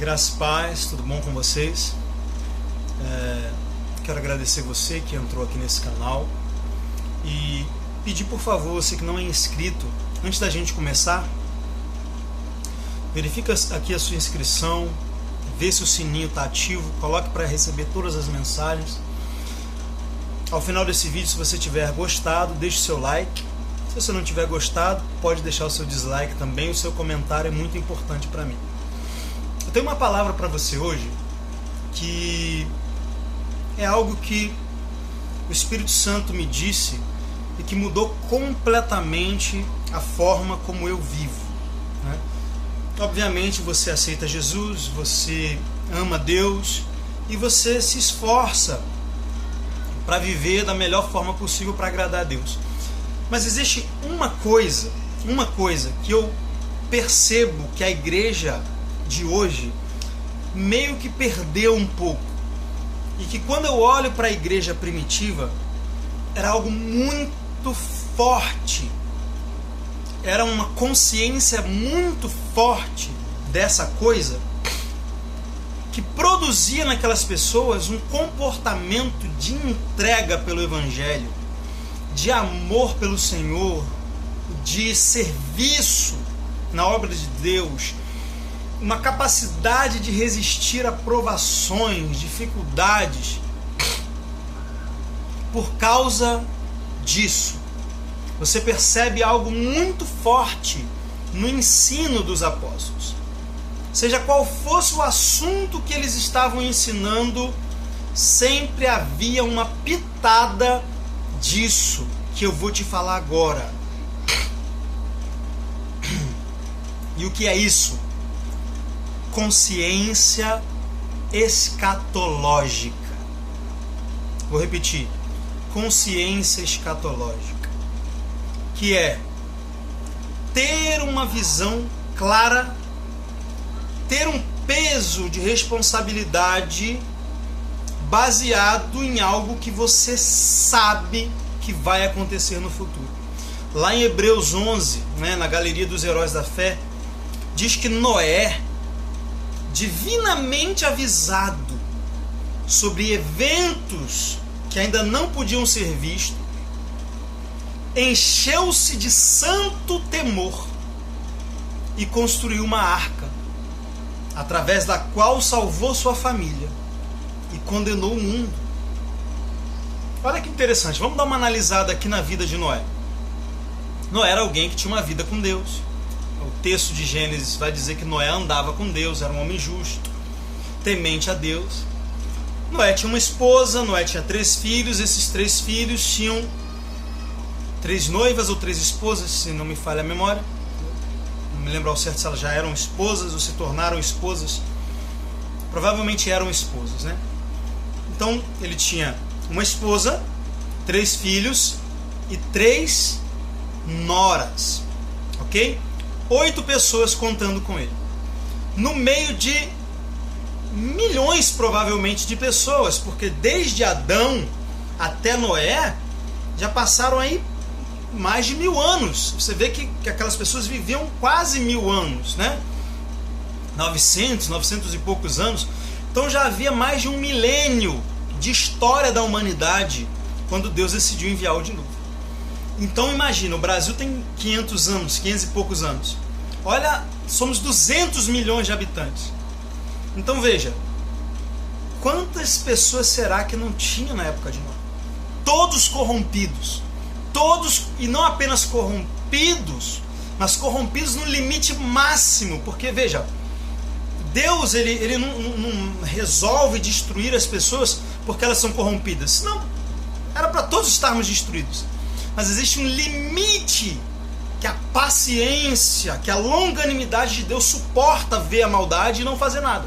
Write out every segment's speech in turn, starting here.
Graças e paz, tudo bom com vocês? Quero agradecer você que entrou aqui nesse canal e pedir, por favor, você que não é inscrito, antes da gente começar, verifica aqui a sua inscrição, vê se o sininho está ativo, coloque para receber todas as mensagens. Ao final desse vídeo, se você tiver gostado, deixe o seu like. Se você não tiver gostado, pode deixar o seu dislike também, o seu comentário é muito importante para mim. Eu tenho uma palavra para você hoje que é algo que o Espírito Santo me disse e que mudou completamente a forma como eu vivo, né? Obviamente você aceita Jesus, você ama Deus e você se esforça para viver da melhor forma possível para agradar a Deus. Mas existe uma coisa que eu percebo que a igreja de hoje meio que perdeu um pouco. E que quando eu olho para a igreja primitiva, era algo muito forte. Era uma consciência muito forte dessa coisa que produzia naquelas pessoas um comportamento de entrega pelo Evangelho, de amor pelo Senhor, de serviço na obra de Deus, uma capacidade de resistir a provações, dificuldades. Por causa disso, você percebe algo muito forte no ensino dos apóstolos. Seja qual fosse o assunto que eles estavam ensinando, sempre havia uma pitada disso que eu vou te falar agora. E o que é isso? Consciência escatológica. Vou repetir. Consciência escatológica. Que é ter uma visão clara, ter um peso de responsabilidade baseado em algo que você sabe que vai acontecer no futuro. Lá em Hebreus 11, na Galeria dos Heróis da Fé, diz que Noé, divinamente avisado sobre eventos que ainda não podiam ser vistos, encheu-se de santo temor e construiu uma arca, através da qual salvou sua família e condenou o mundo. Olha que interessante, vamos dar uma analisada aqui na vida de Noé. Noé era alguém que tinha uma vida com Deus. O texto de Gênesis vai dizer que Noé andava com Deus, era um homem justo, temente a Deus. Noé tinha uma esposa, Noé tinha 3 filhos, esses 3 filhos tinham 3 noivas ou 3 esposas, se não me falha a memória. Não me lembro ao certo se elas já eram esposas ou se tornaram esposas. Provavelmente eram esposas, né? Então ele tinha uma esposa, 3 filhos e 3 noras, ok? 8 pessoas contando com ele, no meio de milhões provavelmente de pessoas, porque desde Adão até Noé já passaram aí mais de 1000 anos. Você vê que aquelas pessoas viviam quase 1000 anos, né? 900 e poucos anos. Então já havia mais de 1 milênio de história da humanidade quando Deus decidiu enviar o dilúvio. Então imagina, o Brasil tem 500 anos, 500 e poucos anos. Olha, somos 200 milhões de habitantes. Então veja, quantas pessoas será que não tinha na época de Noé? Todos corrompidos. Todos, e não apenas corrompidos, mas corrompidos no limite máximo. Porque veja, Deus ele não resolve destruir as pessoas porque elas são corrompidas. Não, era para todos estarmos destruídos. Mas existe um limite que a paciência, que a longanimidade de Deus suporta ver a maldade e não fazer nada.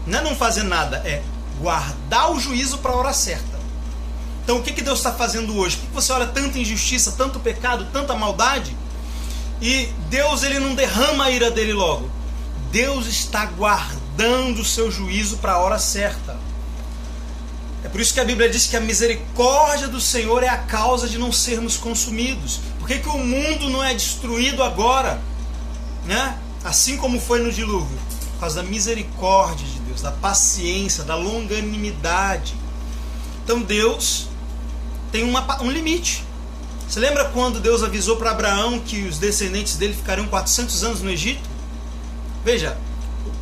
Não é não fazer nada, é guardar o juízo para a hora certa. Então o que Deus está fazendo hoje? Por que você olha tanta injustiça, tanto pecado, tanta maldade, e Deus ele não derrama a ira dele logo? Deus está guardando o seu juízo para a hora certa. É por isso que a Bíblia diz que a misericórdia do Senhor é a causa de não sermos consumidos. Por que o mundo não é destruído agora, né? Assim como foi no dilúvio? por causa da misericórdia de Deus, da paciência, da longanimidade. Então Deus tem um limite. Você lembra quando Deus avisou para Abraão que os descendentes dele ficariam 400 anos no Egito? Veja,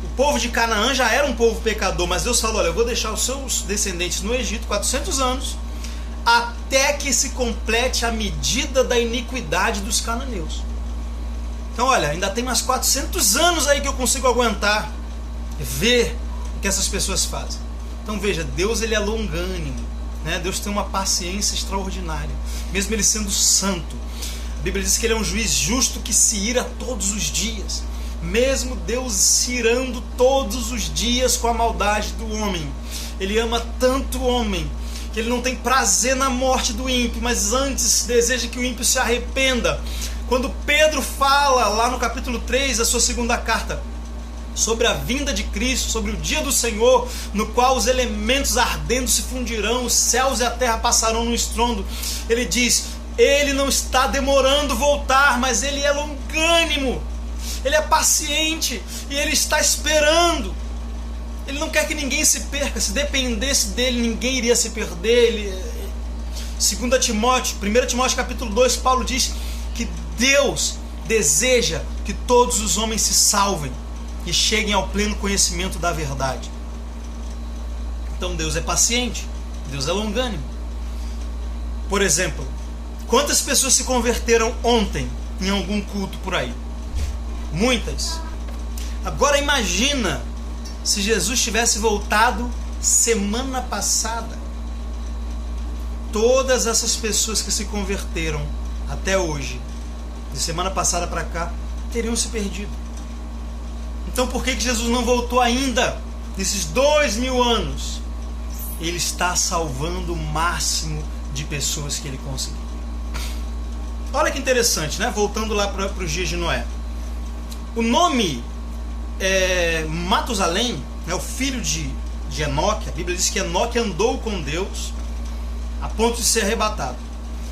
o povo de Canaã já era um povo pecador, mas Deus falou, olha, eu vou deixar os seus descendentes no Egito 400 anos, até que se complete a medida da iniquidade dos cananeus. Então, olha, ainda tem mais 400 anos aí que eu consigo aguentar ver o que essas pessoas fazem. Então, veja, Deus ele é longânimo. Deus tem uma paciência extraordinária, mesmo ele sendo santo. A Bíblia diz que ele é um juiz justo que se ira todos os dias. Mesmo Deus se irando todos os dias com a maldade do homem, ele ama tanto o homem que ele não tem prazer na morte do ímpio, mas antes deseja que o ímpio se arrependa. Quando Pedro fala lá no capítulo 3 da sua segunda carta sobre a vinda de Cristo, sobre o dia do Senhor, no qual os elementos ardendo se fundirão, os céus e a terra passarão no estrondo, ele diz, ele não está demorando voltar, mas ele é longânimo, ele é paciente e ele está esperando. Ele não quer que ninguém se perca. Se dependesse dele, ninguém iria se perder. 2 Timóteo, 1 Timóteo capítulo 2, Paulo diz que Deus deseja que todos os homens se salvem e cheguem ao pleno conhecimento da verdade. Então Deus é paciente, Deus é longânimo. Por exemplo, quantas pessoas se converteram ontem em algum culto por aí? Muitas. Agora imagina se Jesus tivesse voltado semana passada. Todas essas pessoas que se converteram até hoje, de semana passada para cá, teriam se perdido. Então por que Jesus não voltou ainda? Nesses 2000 anos, ele está salvando o máximo de pessoas que ele conseguiu. Olha que interessante, né? Voltando lá para os dias de Noé. O nome Matusalém, o filho de Enoque, a Bíblia diz que Enoque andou com Deus a ponto de ser arrebatado.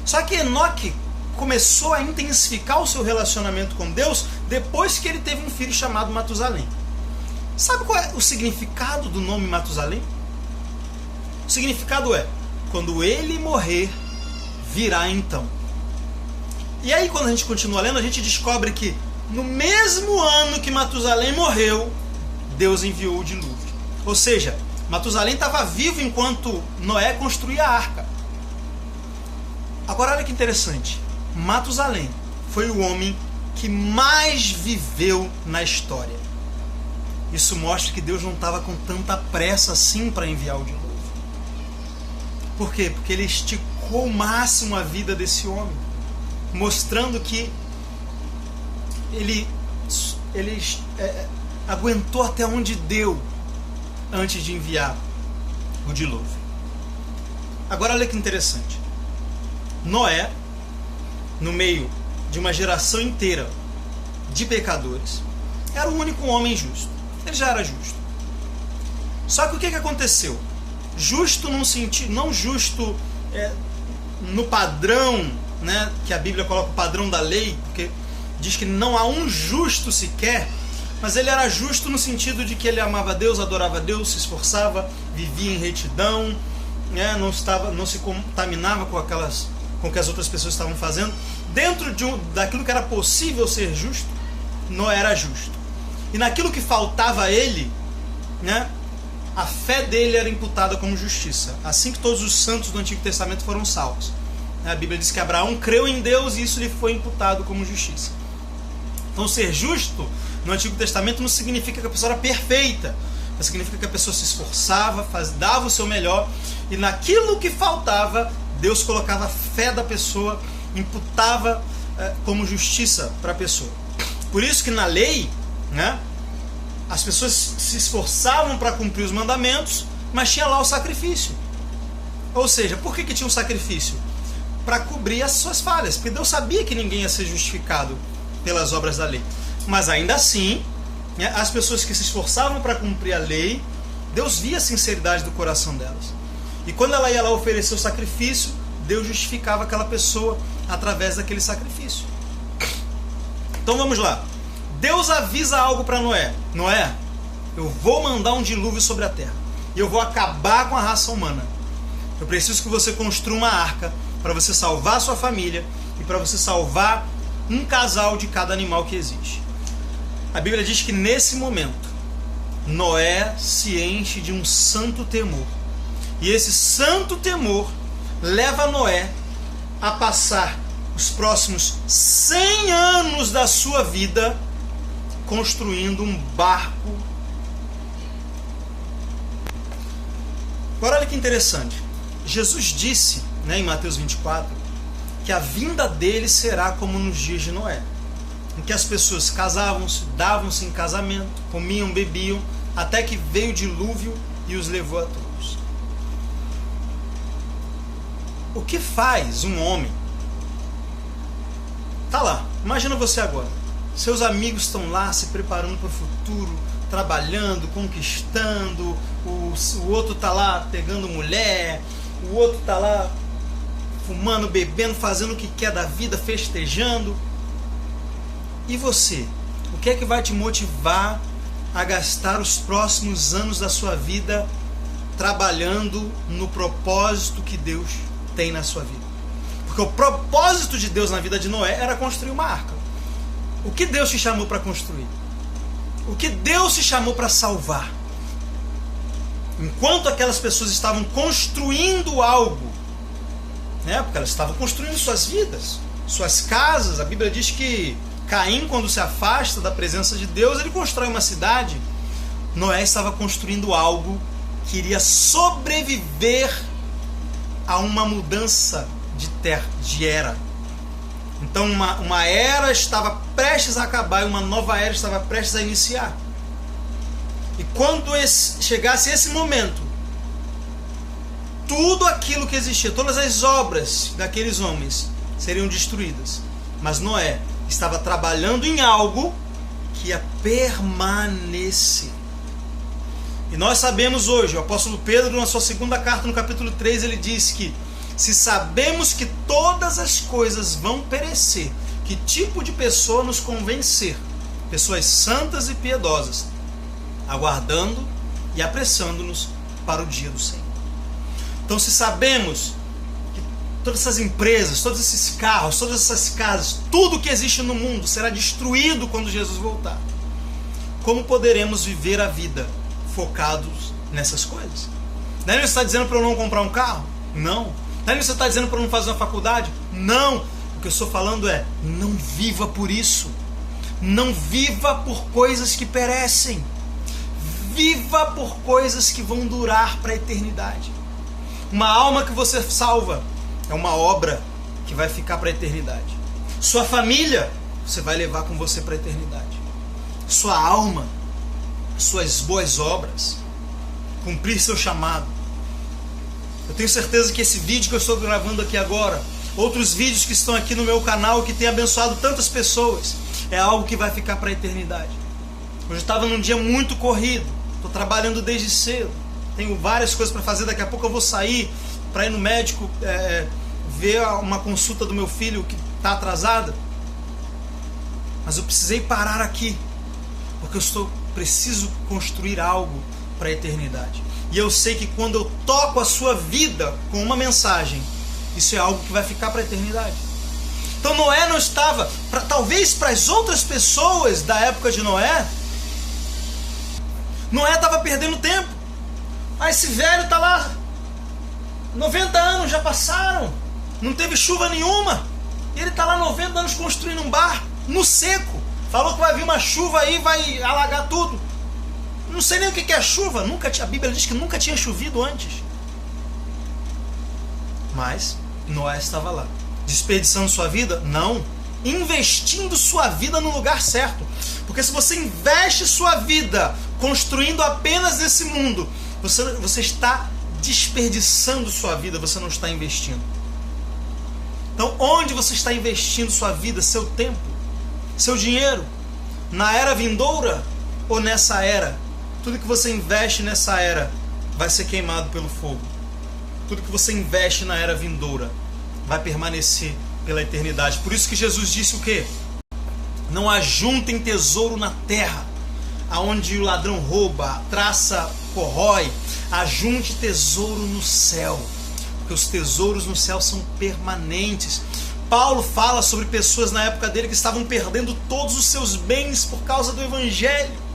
Só que Enoque começou a intensificar o seu relacionamento com Deus depois que ele teve um filho chamado Matusalém. Sabe qual é o significado do nome Matusalém? O significado é, quando ele morrer, virá então. E aí quando a gente continua lendo, a gente descobre que no mesmo ano que Matusalém morreu, Deus enviou o dilúvio. Ou seja, Matusalém estava vivo enquanto Noé construía a arca. Agora olha que interessante. Matusalém foi o homem que mais viveu na história. Isso mostra que Deus não estava com tanta pressa assim para enviar o dilúvio. Por quê? Porque ele esticou ao máximo a vida desse homem, mostrando que ele aguentou até onde deu antes de enviar o dilúvio. Agora olha que interessante. Noé, no meio de uma geração inteira de pecadores, era o único homem justo. Ele já era justo. Só que o que aconteceu? Justo num sentido, não justo no padrão, né, que a Bíblia coloca o padrão da lei, porque diz que não há um justo sequer, mas ele era justo no sentido de que ele amava Deus, adorava Deus, se esforçava, vivia em retidão, né, não se contaminava com o que as outras pessoas estavam fazendo. Dentro daquilo que era possível ser justo, Noé era justo. E naquilo que faltava a ele, né, a fé dele era imputada como justiça. Assim que todos os santos do Antigo Testamento foram salvos. A Bíblia diz que Abraão creu em Deus e isso lhe foi imputado como justiça. Então ser justo no Antigo Testamento não significa que a pessoa era perfeita, mas significa que a pessoa se esforçava, dava o seu melhor, e naquilo que faltava, Deus colocava a fé da pessoa, imputava como justiça para a pessoa. Por isso que na lei, né, as pessoas se esforçavam para cumprir os mandamentos, mas tinha lá o sacrifício. Ou seja, por que tinha um sacrifício? Para cobrir as suas falhas, porque Deus sabia que ninguém ia ser justificado pelas obras da lei. Mas ainda assim, né, as pessoas que se esforçavam para cumprir a lei, Deus via a sinceridade do coração delas. E quando ela ia lá oferecer o sacrifício, Deus justificava aquela pessoa através daquele sacrifício. Então vamos lá. Deus avisa algo para Noé. Noé, eu vou mandar um dilúvio sobre a terra. E eu vou acabar com a raça humana. Eu preciso que você construa uma arca para você salvar a sua família e para você salvar um casal de cada animal que existe. A Bíblia diz que nesse momento, Noé se enche de um santo temor. E esse santo temor leva Noé a passar os próximos 100 anos da sua vida construindo um barco. Agora olha que interessante. Jesus disse, em Mateus 24, que a vinda dele será como nos dias de Noé, em que as pessoas casavam-se, davam-se em casamento, comiam, bebiam, até que veio o dilúvio e os levou a todos. O que faz um homem? Tá lá, imagina você agora. Seus amigos estão lá se preparando para o futuro, trabalhando, conquistando, o outro está lá pegando mulher, o outro está lá fumando, bebendo, fazendo o que quer da vida, festejando. E você? O que é que vai te motivar a gastar os próximos anos da sua vida trabalhando no propósito que Deus tem na sua vida? Porque o propósito de Deus na vida de Noé era construir uma arca. O que Deus te chamou para construir? O que Deus te chamou para salvar? Enquanto aquelas pessoas estavam construindo algo, porque elas estavam construindo suas vidas, suas casas. A Bíblia diz que Caim, quando se afasta da presença de Deus, ele constrói uma cidade. Noé estava construindo algo que iria sobreviver a uma mudança de terra, de era. Então uma era estava prestes a acabar e uma nova era estava prestes a iniciar. E quando chegasse esse momento, tudo aquilo que existia, todas as obras daqueles homens seriam destruídas. Mas Noé estava trabalhando em algo que ia permanecer. E nós sabemos hoje, o apóstolo Pedro, na sua segunda carta, no capítulo 3, ele diz que se sabemos que todas as coisas vão perecer, que tipo de pessoa nos convém ser? Pessoas santas e piedosas, aguardando e apressando-nos para o dia do Senhor. Então, se sabemos que todas essas empresas, todos esses carros, todas essas casas, tudo que existe no mundo será destruído quando Jesus voltar, como poderemos viver a vida focados nessas coisas? Não é que você está dizendo para eu não comprar um carro? Não. Não é que você está dizendo para eu não fazer uma faculdade? Não. O que eu estou falando é, não viva por isso. Não viva por coisas que perecem. Viva por coisas que vão durar para a eternidade. Uma alma que você salva é uma obra que vai ficar para a eternidade. Sua família, você vai levar com você para a eternidade. Sua alma, suas boas obras, cumprir seu chamado. Eu tenho certeza que esse vídeo que eu estou gravando aqui agora, outros vídeos que estão aqui no meu canal que tem abençoado tantas pessoas, é algo que vai ficar para a eternidade. Hoje eu estava num dia muito corrido, estou trabalhando desde cedo, tenho várias coisas para fazer, daqui a pouco eu vou sair para ir no médico, ver uma consulta do meu filho que está atrasada. Mas eu precisei parar aqui, porque eu preciso construir algo para a eternidade. E eu sei que quando eu toco a sua vida com uma mensagem, isso é algo que vai ficar para a eternidade. Então Noé não estava, talvez para as outras pessoas da época de Noé estava perdendo tempo. Esse velho está lá, 90 anos já passaram, não teve chuva nenhuma, e ele está lá 90 anos construindo um bar no seco. Falou que vai vir uma chuva aí, vai alagar tudo. Não sei nem o que é chuva, a Bíblia diz que nunca tinha chovido antes. Mas Noé estava lá, desperdiçando sua vida? Não, investindo sua vida no lugar certo. Porque se você investe sua vida construindo apenas nesse mundo, você está desperdiçando sua vida, você não está investindo. Então, onde você está investindo sua vida, seu tempo, seu dinheiro? Na era vindoura ou nessa era? Tudo que você investe nessa era vai ser queimado pelo fogo. Tudo que você investe na era vindoura vai permanecer pela eternidade. Por isso que Jesus disse o quê? Não ajuntem tesouro na terra, aonde o ladrão rouba, traça, corrói. Ajunte tesouro no céu, porque os tesouros no céu são permanentes. Paulo fala sobre pessoas na época dele que estavam perdendo todos os seus bens por causa do evangelho.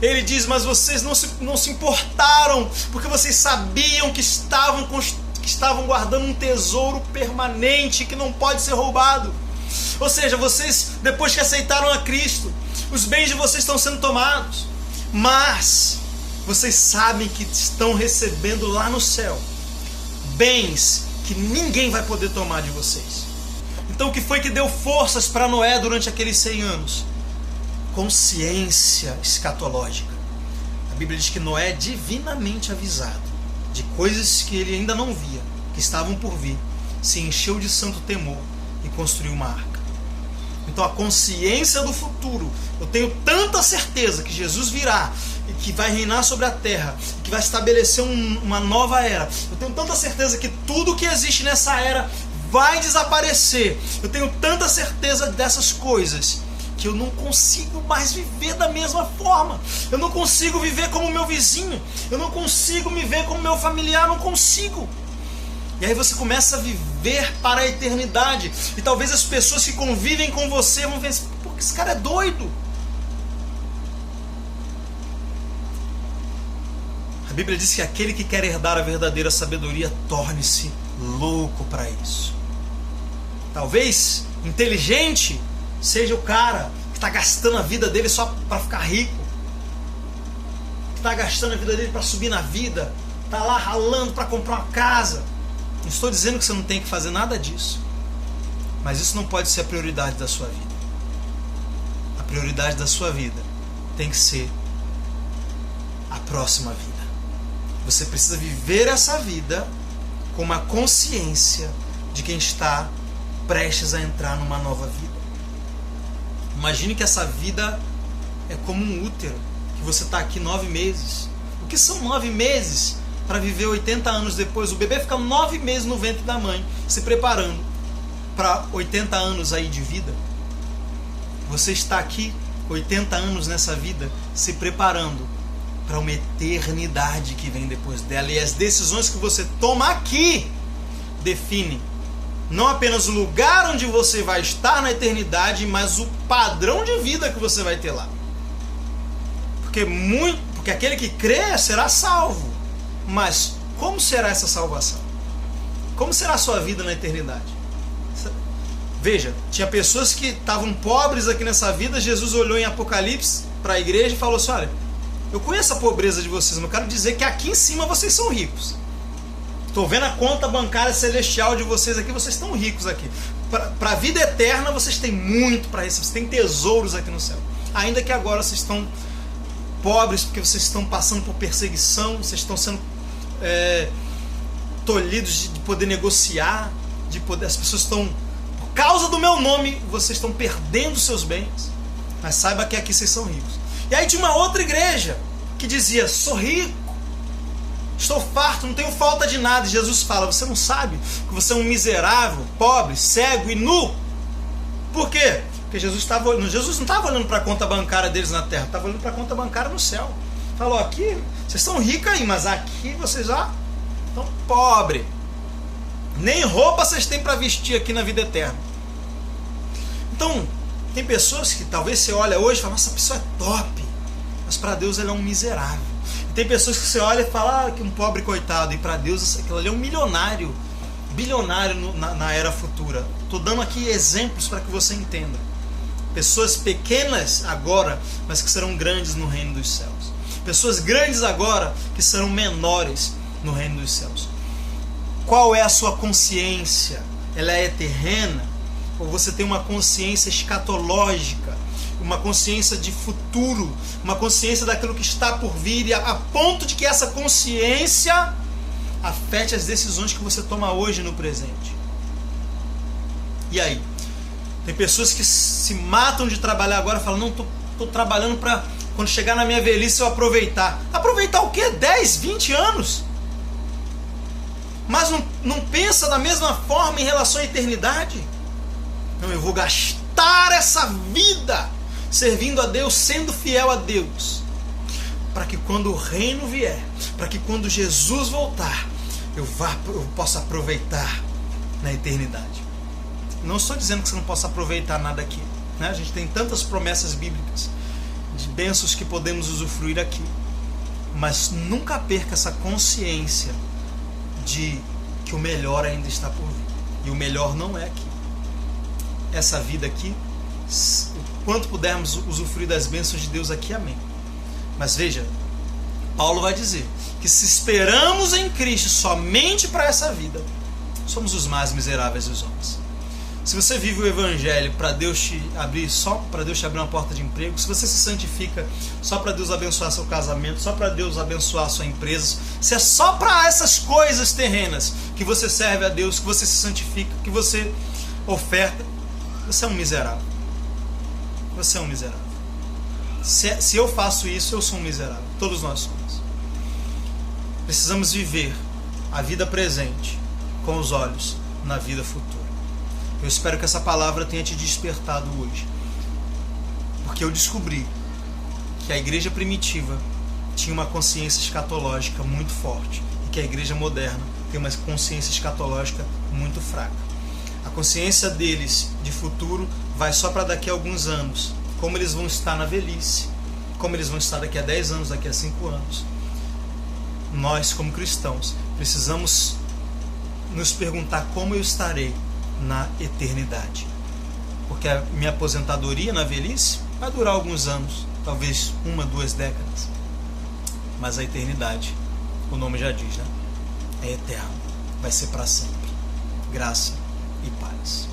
Ele diz, mas vocês não se importaram, porque vocês sabiam que estavam guardando um tesouro permanente que não pode ser roubado. Ou seja, vocês, depois que aceitaram a Cristo, os bens de vocês estão sendo tomados, mas vocês sabem que estão recebendo lá no céu bens que ninguém vai poder tomar de vocês. Então o que foi que deu forças para Noé durante aqueles 100 anos? Consciência escatológica. A Bíblia diz que Noé é divinamente avisado de coisas que ele ainda não via, que estavam por vir, se encheu de santo temor e construiu uma arca. Então a consciência do futuro, eu tenho tanta certeza que Jesus virá e que vai reinar sobre a terra, que vai estabelecer uma nova era. Eu tenho tanta certeza que tudo que existe nessa era vai desaparecer. Eu tenho tanta certeza dessas coisas que eu não consigo mais viver da mesma forma. Eu não consigo viver como meu vizinho. Eu não consigo me ver como meu familiar. Não consigo. E aí você começa a viver para a eternidade. E talvez as pessoas que convivem com você vão pensar, pô, esse cara é doido. A Bíblia diz que aquele que quer herdar a verdadeira sabedoria, torne-se louco para isso. Talvez inteligente seja o cara que está gastando a vida dele só para ficar rico, que está gastando a vida dele para subir na vida, está lá ralando para comprar uma casa. Não estou dizendo que você não tem que fazer nada disso, mas isso não pode ser a prioridade da sua vida. A prioridade da sua vida tem que ser a próxima vida. Você precisa viver essa vida com uma consciência de quem está prestes a entrar numa nova vida. Imagine que essa vida é como um útero, que você está aqui 9 meses. O que são 9 meses para viver 80 anos depois? O bebê fica 9 meses no ventre da mãe, se preparando para 80 anos aí de vida. Você está aqui 80 anos nessa vida, se preparando para uma eternidade que vem depois dela. E as decisões que você toma aqui definem não apenas o lugar onde você vai estar na eternidade, mas o padrão de vida que você vai ter lá. Porque aquele que crê será salvo. Mas como será essa salvação? Como será a sua vida na eternidade? Veja, tinha pessoas que estavam pobres aqui nessa vida. Jesus olhou em Apocalipse para a igreja e falou assim, olha, eu conheço a pobreza de vocês, mas eu quero dizer que aqui em cima vocês são ricos. Estou vendo a conta bancária celestial de vocês aqui, vocês estão ricos aqui. Para a vida eterna vocês têm muito para receber, vocês têm tesouros aqui no céu. Ainda que agora vocês estão pobres porque vocês estão passando por perseguição, vocês estão sendo tolhidos de poder negociar, as pessoas estão, por causa do meu nome, vocês estão perdendo seus bens. Mas saiba que aqui vocês são ricos. E aí tinha uma outra igreja que dizia, sou rico, estou farto, não tenho falta de nada. E Jesus fala, você não sabe que você é um miserável, pobre, cego e nu? Por quê? Porque Jesus não estava olhando para a conta bancária deles na terra, estava olhando para a conta bancária no céu. Falou, aqui, vocês estão ricos aí, mas aqui vocês já estão pobres. Nem roupa vocês têm para vestir aqui na vida eterna. Então, tem pessoas que talvez você olha hoje e fala, nossa, essa pessoa é top, mas para Deus ele é um miserável. E tem pessoas que você olha e fala, que um pobre coitado, e para Deus aquilo ali é um milionário, bilionário na era futura. Estou dando aqui exemplos para que você entenda. Pessoas pequenas agora, mas que serão grandes no reino dos céus. Pessoas grandes agora, que serão menores no reino dos céus. Qual é a sua consciência? Ela é terrena? Ou você tem uma consciência escatológica, uma consciência de futuro, uma consciência daquilo que está por vir, e a ponto de que essa consciência afete as decisões que você toma hoje no presente? E aí? Tem pessoas que se matam de trabalhar agora e falam, não, estou trabalhando para quando chegar na minha velhice eu aproveitar. Aproveitar o quê? 10, 20 anos? Mas não pensa da mesma forma em relação à eternidade? Não, eu vou gastar essa vida servindo a Deus, sendo fiel a Deus, para que quando o reino vier, para que quando Jesus voltar, eu possa aproveitar na eternidade. Não estou dizendo que você não possa aproveitar nada aqui, né? A gente tem tantas promessas bíblicas de bênçãos que podemos usufruir aqui, mas nunca perca essa consciência de que o melhor ainda está por vir, e o melhor não é aqui. Essa vida aqui, o quanto pudermos usufruir das bênçãos de Deus aqui, amém. Mas veja, Paulo vai dizer que se esperamos em Cristo somente para essa vida, somos os mais miseráveis dos homens. Se você vive o Evangelho para Deus te abrir, só para Deus te abrir uma porta de emprego, se você se santifica só para Deus abençoar seu casamento, só para Deus abençoar sua empresa, se é só para essas coisas terrenas que você serve a Deus, que você se santifica, que você oferta, você é um miserável. Você é um miserável. Se eu faço isso, eu sou um miserável. Todos nós somos. Precisamos viver a vida presente com os olhos na vida futura. Eu espero que essa palavra tenha te despertado hoje, porque eu descobri que a igreja primitiva tinha uma consciência escatológica muito forte e que a igreja moderna tem uma consciência escatológica muito fraca. A consciência deles de futuro vai só para daqui a alguns anos, como eles vão estar na velhice, como eles vão estar daqui a 10 anos, daqui a 5 anos. Nós, como cristãos, precisamos nos perguntar como eu estarei na eternidade, porque a minha aposentadoria na velhice vai durar alguns anos, talvez 1, 2 décadas, mas a eternidade, o nome já diz, né? É eterno, vai ser para sempre. Graça e paz.